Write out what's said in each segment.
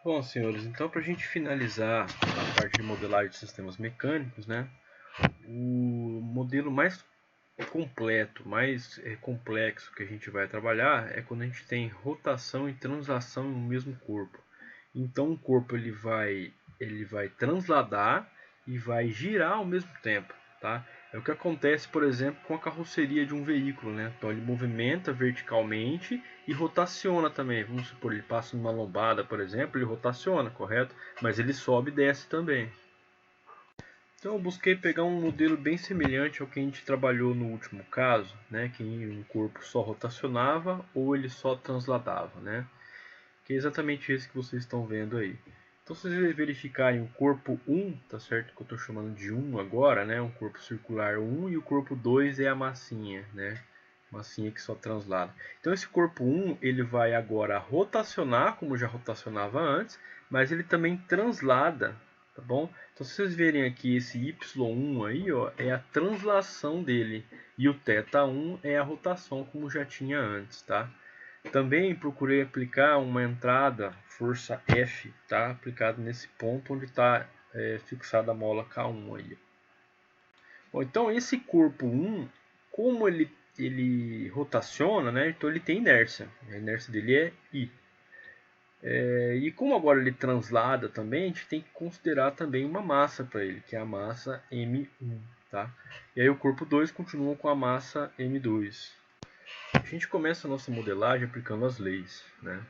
Bom, senhores, então para a gente finalizar a parte de modelagem de sistemas mecânicos, né, o modelo mais completo, mais complexo que a gente vai trabalhar é quando a gente tem rotação e translação no mesmo corpo. Então o corpo ele vai transladar e vai girar ao mesmo tempo, tá? É o que acontece, por exemplo, com a carroceria de um veículo, né? Então ele movimenta verticalmente e rotaciona também. Vamos supor, ele passa numa lombada, por exemplo, ele rotaciona, correto? Mas ele sobe e desce também. Então eu busquei pegar um modelo bem semelhante ao que a gente trabalhou no último caso, né? Que o corpo só rotacionava ou ele só transladava, né? Que é exatamente esse que vocês estão vendo aí. Então, se vocês verificarem o corpo 1, tá certo? Que eu estou chamando de 1 agora, né? Um corpo circular 1 e o corpo 2 é a massinha, né? Massinha que só translada. Então, esse corpo 1 ele vai agora rotacionar, como já rotacionava antes, mas ele também translada, tá bom? Então, se vocês verem aqui esse Y1 aí, ó, é a translação dele. E o θ1 é a rotação, como já tinha antes, tá? Também procurei aplicar uma entrada força F, tá? Aplicado nesse ponto onde está fixada a mola K1 aí. Bom, então esse corpo 1, como ele rotaciona, né? Então ele tem inércia. A inércia dele é I. E como agora ele translada também, a gente tem que considerar também uma massa para ele, que é a massa M1, tá? E aí o corpo 2 continua com a massa M2. A gente começa a nossa modelagem aplicando as leis, né?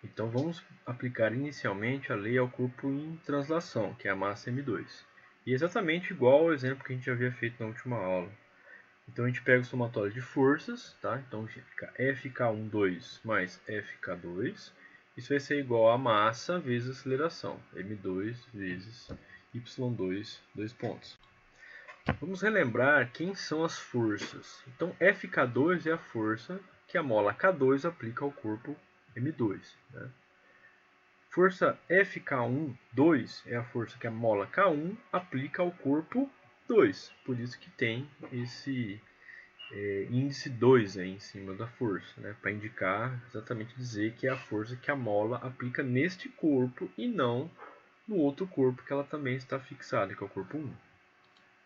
Então vamos aplicar inicialmente a lei ao corpo em translação, que é a massa M2. E exatamente igual ao exemplo que a gente já havia feito na última aula. Então a gente pega o somatório de forças, tá? Então fica FK12 mais FK2. Isso vai ser igual a massa vezes aceleração, M2 vezes Y2, dois pontos. Vamos relembrar quem são as forças. Então FK2 é a força que a mola K2 aplica ao corpo M2, né? Força FK1, 2 é a força que a mola K1 aplica ao corpo 2. Por isso que tem esse índice 2 aí em cima da força, né? Para indicar, exatamente dizer que é a força que a mola aplica neste corpo e não no outro corpo que ela também está fixada, que é o corpo 1.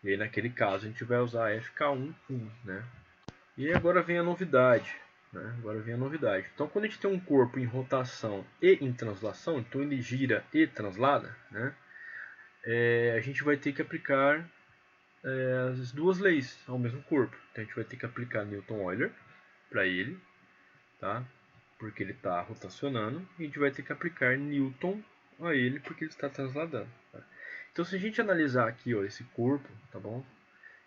E aí naquele caso a gente vai usar FK1, 1, né? E agora vem a novidade. Né? Agora vem a novidade. Então, quando a gente tem um corpo em rotação e em translação, então ele gira e translada, né? A gente vai ter que aplicar as duas leis ao mesmo corpo. Então, a gente vai ter que aplicar Newton-Euler para ele, tá? Porque ele está rotacionando. E a gente vai ter que aplicar Newton a ele porque ele está transladando. Tá? Então, se a gente analisar aqui ó, esse corpo, tá bom?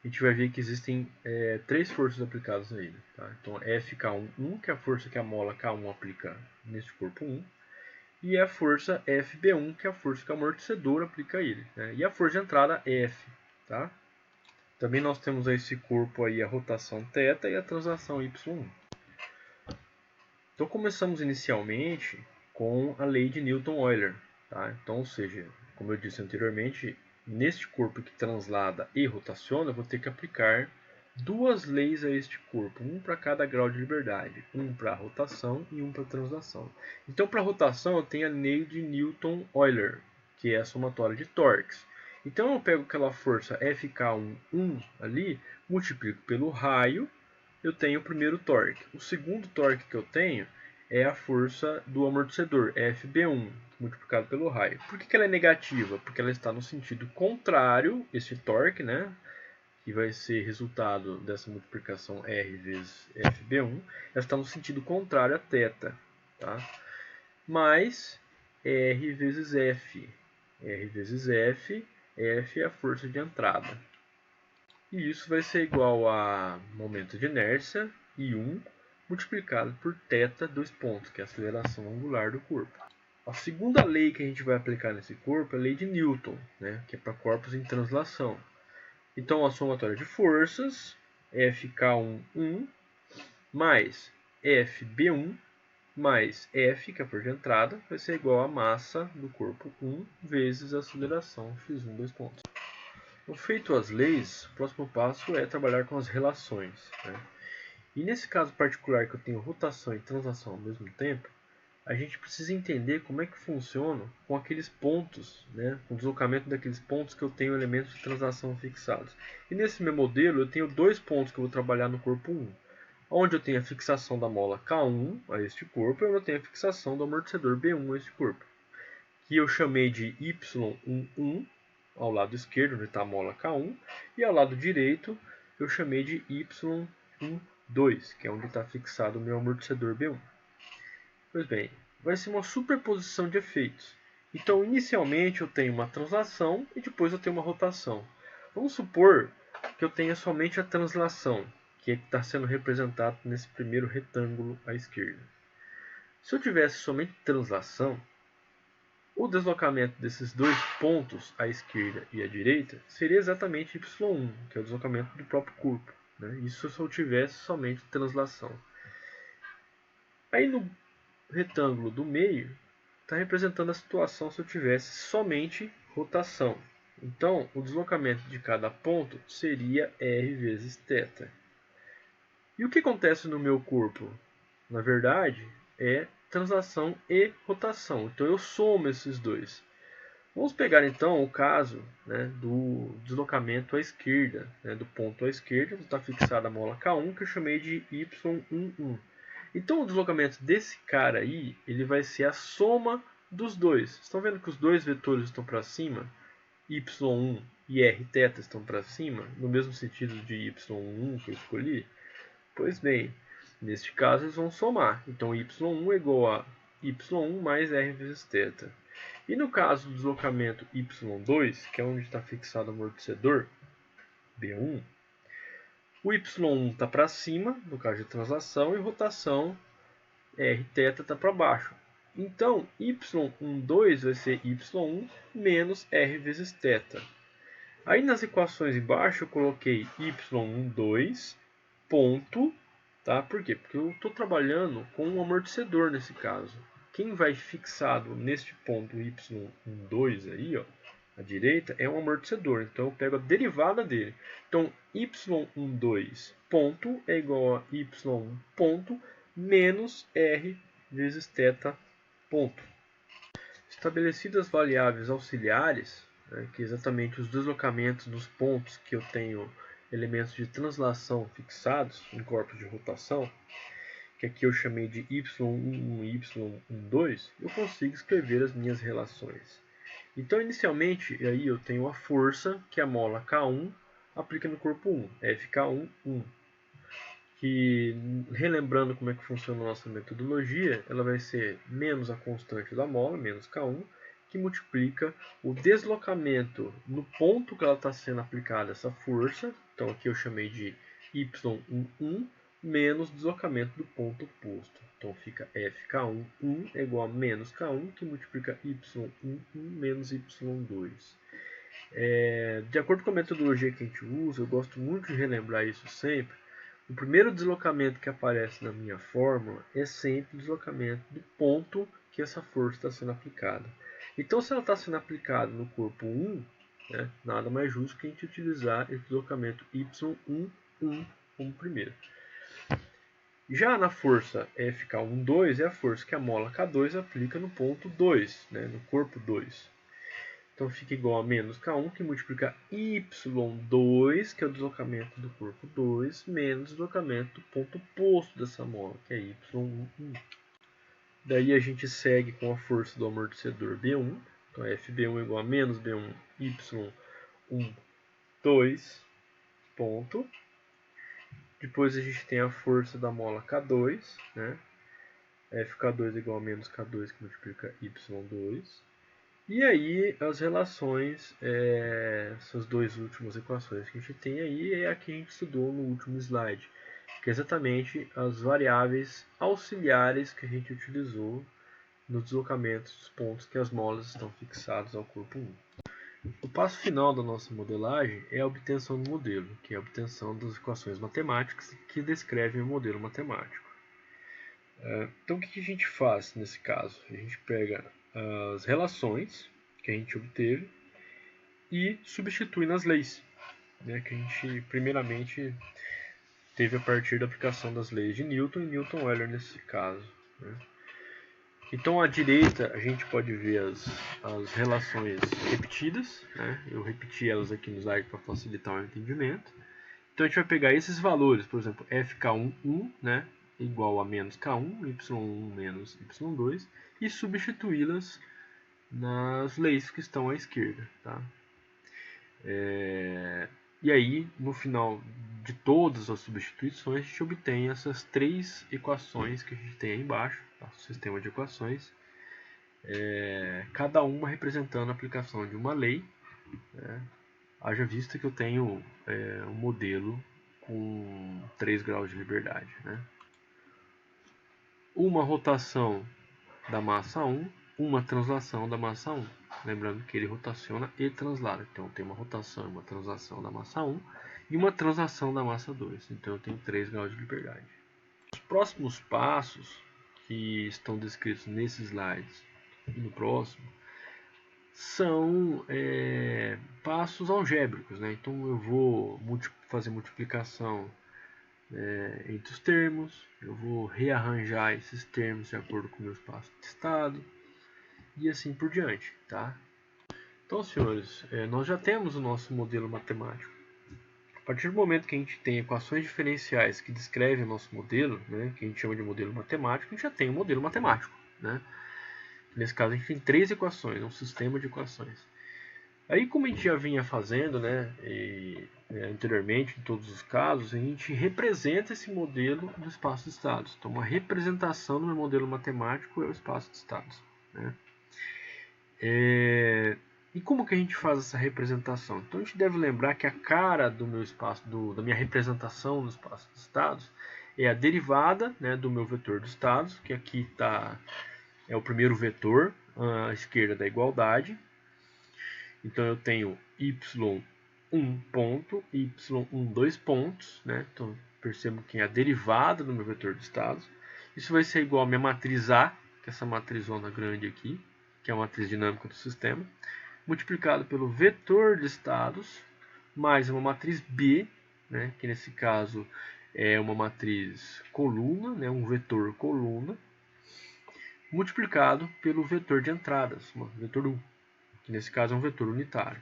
A gente vai ver que existem três forças aplicadas a ele. Tá? Então, FK1, que é a força que a mola K1 aplica nesse corpo 1, e a força FB1, que é a força que o amortecedor aplica a ele. Né? E a força de entrada F. Tá? Também nós temos esse corpo aí, a rotação θ e a translação Y1. Então, começamos inicialmente com a lei de Newton-Euler. Tá? Então, ou seja, como eu disse anteriormente, neste corpo que translada e rotaciona, eu vou ter que aplicar duas leis a este corpo, um para cada grau de liberdade, um para rotação e um para translação. Então, para rotação, eu tenho a lei de Newton-Euler, que é a somatória de torques. Então, eu pego aquela força FK1 ali, multiplico pelo raio, eu tenho o primeiro torque. O segundo torque que eu tenho é a força do amortecedor, FB1, multiplicado pelo raio. Por que ela é negativa? Porque ela está no sentido contrário, esse torque, né? Que vai ser resultado dessa multiplicação R vezes FB1, ela está no sentido contrário a θ, tá? Mais R vezes F. R vezes F, F é a força de entrada. E isso vai ser igual a momento de inércia, I1, multiplicado por θ, dois pontos, que é a aceleração angular do corpo. A segunda lei que a gente vai aplicar nesse corpo é a lei de Newton, né, que é para corpos em translação. Então, a somatória de forças, FK1 mais FB1 mais F, que é a força de entrada, vai ser igual a massa do corpo 1 vezes a aceleração x1, dois pontos. Feito as leis, o próximo passo é trabalhar com as relações. Né? E nesse caso particular que eu tenho rotação e translação ao mesmo tempo, a gente precisa entender como é que funciona com aqueles pontos, né, com o deslocamento daqueles pontos que eu tenho elementos de translação fixados. E nesse meu modelo eu tenho dois pontos que eu vou trabalhar no corpo 1, onde eu tenho a fixação da mola K1 a este corpo e onde eu tenho a fixação do amortecedor B1 a este corpo, que eu chamei de Y11 ao lado esquerdo, onde está a mola K1, e ao lado direito eu chamei de Y12, que é onde está fixado o meu amortecedor B1. Pois bem, vai ser uma superposição de efeitos. Então, inicialmente eu tenho uma translação e depois eu tenho uma rotação. Vamos supor que eu tenha somente a translação, que está sendo representado nesse primeiro retângulo à esquerda. Se eu tivesse somente translação, o deslocamento desses dois pontos, à esquerda e à direita, seria exatamente y1, que é o deslocamento do próprio corpo, né? Isso se eu tivesse somente translação. Aí no retângulo do meio está representando a situação se eu tivesse somente rotação. Então, o deslocamento de cada ponto seria r vezes θ. E o que acontece no meu corpo? Na verdade, é translação e rotação. Então, eu somo esses dois. Vamos pegar então o caso, né, do deslocamento à esquerda, né, do ponto à esquerda, está fixada a mola K1, que eu chamei de Y11. Então o deslocamento desse cara aí, ele vai ser a soma dos dois. Estão vendo que os dois vetores estão para cima? Y1 e Rθ estão para cima, no mesmo sentido de Y1 que eu escolhi? Pois bem, neste caso eles vão somar. Então Y1 é igual a Y1 mais R vezes θ. E no caso do deslocamento Y2, que é onde está fixado o amortecedor B1, o Y1 está para cima, no caso de translação, e rotação Rθ está para baixo. Então, Y12 vai ser Y1 menos R vezes θ. Aí nas equações embaixo eu coloquei Y12 ponto, tá? Por quê? Porque eu estou trabalhando com um amortecedor nesse caso. Quem vai fixado neste ponto Y12 aí, ó, à direita, é um amortecedor. Então eu pego a derivada dele. Então Y12 ponto é igual a Y1 ponto menos R vezes θ ponto. Estabelecidas as variáveis auxiliares, né, que é exatamente os deslocamentos dos pontos que eu tenho elementos de translação fixados em corpos de rotação, que aqui eu chamei de y1 e y12, eu consigo escrever as minhas relações. Então, inicialmente, aí eu tenho a força que a mola K1 aplica no corpo 1, FK1, 1. Que, relembrando como é que funciona a nossa metodologia, ela vai ser menos a constante da mola, menos K1, que multiplica o deslocamento no ponto que ela está sendo aplicada essa força, então aqui eu chamei de y11, menos o deslocamento do ponto oposto. Então fica FK1 é igual a menos K1, que multiplica y11 menos y2. De acordo com a metodologia que a gente usa, eu gosto muito de relembrar isso sempre. O primeiro deslocamento que aparece na minha fórmula é sempre o deslocamento do ponto que essa força está sendo aplicada. Então, se ela está sendo aplicada no corpo 1, né, nada mais justo que a gente utilizar esse deslocamento y11 como primeiro. Já na força FK12 é a força que a mola K2 aplica no ponto 2, né, no corpo 2. Então fica igual a menos K1, que multiplica Y2, que é o deslocamento do corpo 2, menos o deslocamento do ponto oposto dessa mola, que é Y1. Daí a gente segue com a força do amortecedor B1. Então FB1 é igual a menos B1, Y1, 2, ponto. Depois a gente tem a força da mola K2, né? FK2 é igual a menos K2, que multiplica Y2. E aí as relações, essas duas últimas equações que a gente tem aí é a que a gente estudou no último slide, que é exatamente as variáveis auxiliares que a gente utilizou no deslocamento dos pontos que as molas estão fixadas ao corpo 1. O passo final da nossa modelagem é a obtenção do modelo, que é a obtenção das equações matemáticas que descrevem o modelo matemático. Então o que a gente faz nesse caso? A gente pega as relações que a gente obteve e substitui nas leis, né, que a gente primeiramente teve a partir da aplicação das leis de Newton e Newton-Euler nesse caso, né. Então, à direita, a gente pode ver as relações repetidas, né? Eu repeti elas aqui no slide para facilitar o entendimento. Então, a gente vai pegar esses valores, por exemplo, FK1, 1, né? Igual a menos K1, Y1 menos Y2, e substituí-las nas leis que estão à esquerda, tá? E aí, no final de todas as substituições, a gente obtém essas três equações que a gente tem aí embaixo, tá? O sistema de equações, cada uma representando a aplicação de uma lei, né? Haja vista que eu tenho um modelo com 3 graus de liberdade, né? Uma rotação da massa 1, uma translação da massa 1. Lembrando que ele rotaciona e translada. Então, tem uma rotação e uma translação da massa 1 e uma translação da massa 2. Então, eu tenho 3 graus de liberdade. Os próximos passos que estão descritos nesses slides e no próximo são passos algébricos, né? Então, eu vou fazer multiplicação entre os termos, eu vou rearranjar esses termos de acordo com o meu espaço de estado e assim por diante, tá? Então, senhores, nós já temos o nosso modelo matemático. A partir do momento que a gente tem equações diferenciais que descrevem o nosso modelo, né, que a gente chama de modelo matemático, a gente já tem um modelo matemático, né? Nesse caso, a gente tem 3 equações, um sistema de equações. Aí, como a gente já vinha fazendo, né, anteriormente, em todos os casos, a gente representa esse modelo no espaço de estados. Então, uma representação do meu modelo matemático é o espaço de estados, né? E como que a gente faz essa representação? Então, a gente deve lembrar que a cara do meu espaço, da minha representação no espaço de estados, é a derivada, né, do meu vetor de estados, que aqui é o primeiro vetor à esquerda da igualdade. Então, eu tenho y1 ponto, y1 2 pontos, né? Então, percebo que é a derivada do meu vetor de estados. Isso vai ser igual a minha matriz A, que é essa matrizona grande aqui, que é a matriz dinâmica do sistema, multiplicado pelo vetor de estados, mais uma matriz B, né? Que nesse caso é uma matriz coluna, né? Um vetor coluna, multiplicado pelo vetor de entradas, vetor 1, que nesse caso é um vetor unitário.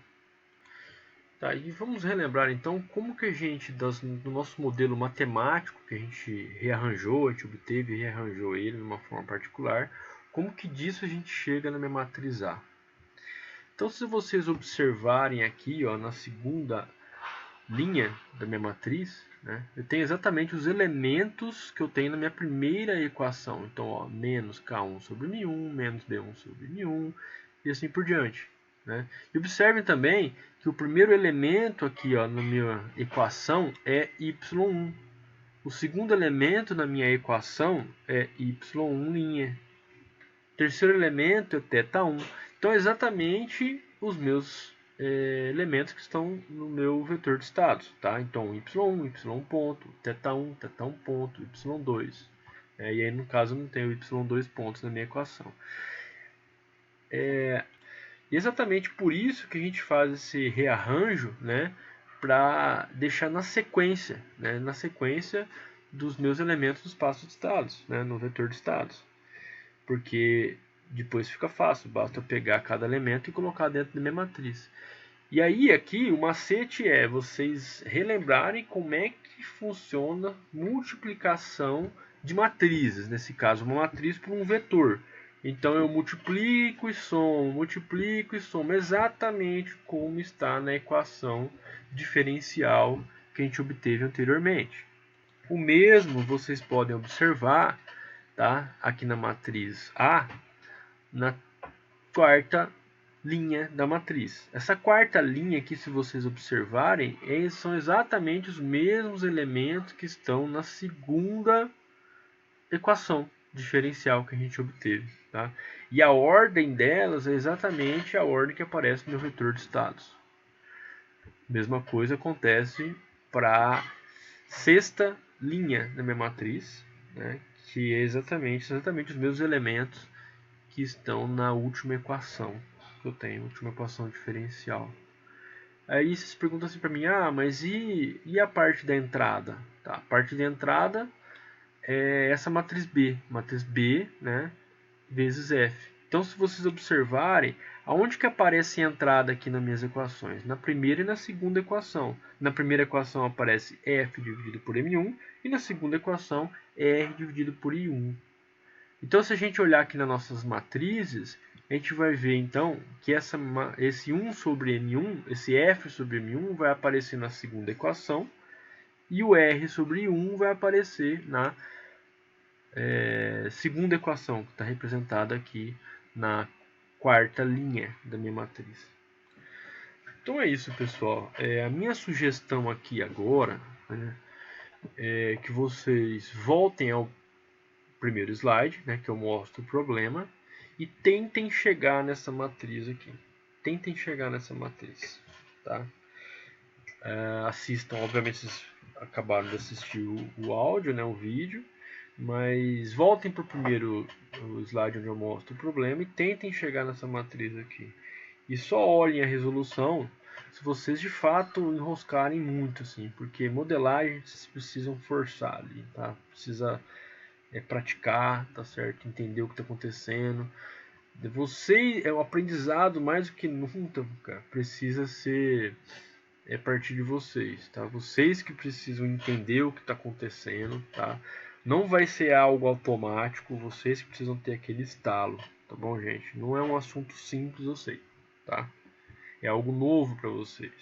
Tá, e vamos relembrar então como que a gente, do nosso modelo matemático, que a gente rearranjou, a gente obteve e rearranjou ele de uma forma particular, como que disso a gente chega na minha matriz A. Então, se vocês observarem aqui, ó, na segunda linha da minha matriz, né, eu tenho exatamente os elementos que eu tenho na minha primeira equação. Então, ó, menos K1 sobre μ1, menos B1 sobre μ1, e assim por diante. Né? E observem também que o primeiro elemento aqui, ó, na minha equação é y1. O segundo elemento na minha equação é y1'. O terceiro elemento é θ1. Então, é exatamente os meus elementos que estão no meu vetor de estados. Tá? Então, y1, y ponto, θ1, θ1 ponto, y2. E aí, no caso, eu não tenho y2 pontos na minha equação. E exatamente por isso que a gente faz esse rearranjo, né, para deixar na sequência, né, dos meus elementos do espaço de estados, né, no vetor de estados. Porque depois fica fácil, basta eu pegar cada elemento e colocar dentro da minha matriz. E aí aqui o macete é vocês relembrarem como é que funciona multiplicação de matrizes, nesse caso uma matriz por um vetor. Então eu multiplico e somo exatamente como está na equação diferencial que a gente obteve anteriormente. O mesmo vocês podem observar, tá, aqui na matriz A, na quarta linha da matriz. Essa quarta linha aqui, se vocês observarem, são exatamente os mesmos elementos que estão na segunda equação diferencial que a gente obteve. Tá? E a ordem delas é exatamente a ordem que aparece no meu vetor de estados. Mesma coisa acontece para a sexta linha da minha matriz, né, que é exatamente os mesmos elementos que estão na última equação que eu tenho, última equação diferencial. Aí vocês perguntam assim para mim, mas e a parte da entrada? Tá, a parte da entrada é essa matriz B, né, vezes f. Então, se vocês observarem, aonde que aparece a entrada aqui nas minhas equações? Na primeira e na segunda equação. Na primeira equação aparece f dividido por m1 e na segunda equação r dividido por i1. Então, se a gente olhar aqui nas nossas matrizes, a gente vai ver então que esse 1 sobre m1, esse f sobre m1 vai aparecer na segunda equação e o r sobre i1 vai aparecer na segunda equação, que está representada aqui na quarta linha da minha matriz. Então é isso, pessoal. A minha sugestão aqui agora, né, é que vocês voltem ao primeiro slide, né, que eu mostro o problema, e tentem chegar nessa matriz aqui. Tentem chegar nessa matriz, tá? Assistam, obviamente vocês acabaram de assistir o áudio, né, o vídeo, mas voltem para o primeiro slide onde eu mostro o problema e tentem chegar nessa matriz aqui. E só olhem a resolução se vocês de fato enroscarem muito, assim, porque modelagem vocês precisam forçar ali, tá? Precisa praticar, tá certo? Entender o que está acontecendo. Você é o aprendizado mais do que nunca, precisa ser a partir de vocês, tá? Vocês que precisam entender o que está acontecendo, tá? Não vai ser algo automático, vocês que precisam ter aquele estalo, tá bom, gente? Não é um assunto simples, eu sei, tá? É algo novo para vocês.